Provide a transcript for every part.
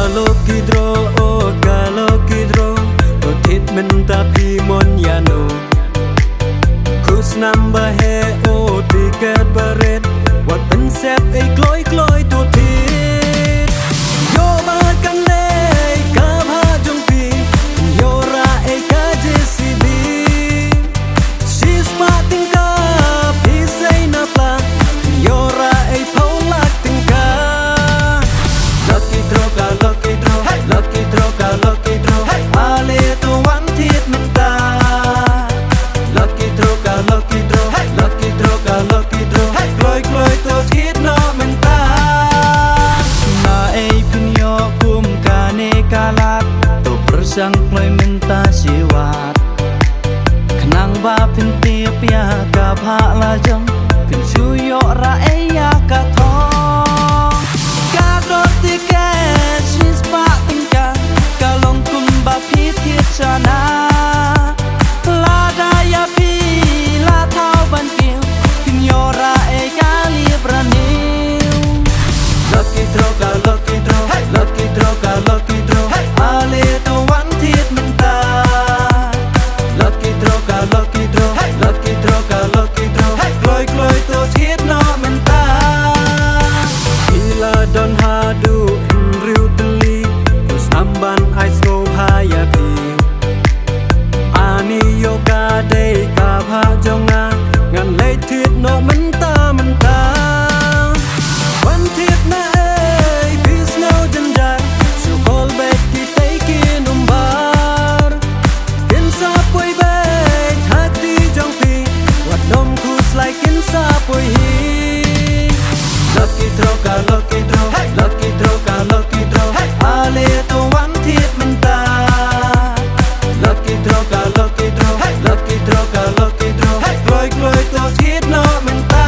Kalau kidro Totit minta pimon yano Kus nambah heo tiket berit Wat pensep kloi totit Yo makan lei kabha jongpi Yo ra ka JCB Sis mating ka pisay na plak Yo ra paulak tingka Lucky draw ka lucky draw Lucky draw ka lucky draw Ale to one tit minta Lucky draw ka lucky draw Lucky draw ka lucky draw Kloi to tit no minta Na pinyo kum kane kalat To persang kloi minta siwat Kenang ba pinti pia ka bha la jong Pin suyo ra ya ka thong Ka do tiket sis pa tingka Kalong kumba pithit chana La daya pi la thau ban kiu Pin yora ka li braniu Lucky draw ka lucky draw Lucky draw ka lucky draw Ale to one tit minta Lucky draw ka lucky draw Lucky draw ka lucky draw Kloi to tit no minta Ila don hadu in riu teli Terus amban ais go haya pi Ani yoga day ka bha jonga Ngan lei tit no minta One tit na peace no jandar So call back ki taikin umbar Kinsa poi back hati jongpi Wat nom kus like kinsa poi hi Lucky draw ka lucky draw Lucky draw ka lucky draw Ale to one tit minta Lucky draw ka lucky draw Lucky draw ka lucky draw Kloi to tit no minta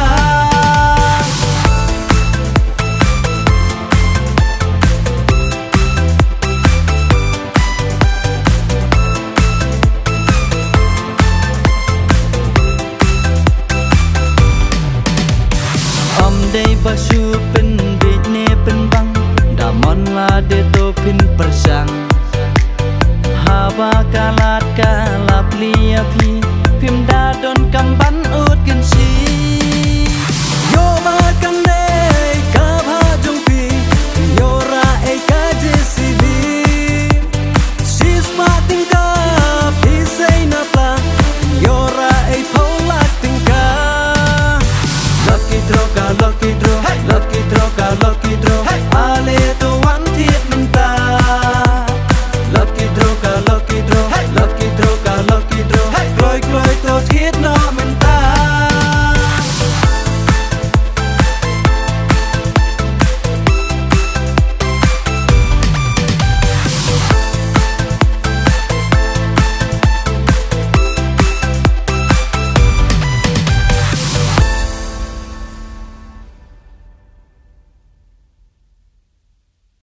Day basu pen bit ne pen bang Damon la de to pin persang Haba kalat kalap lia pi Pim da don kam ban ut gen si Yo makan dei kabha jongpi Yo ra ka JCB Sis mating ka pisay na pla Yo ra paulak tingka Lucky draw ka lucky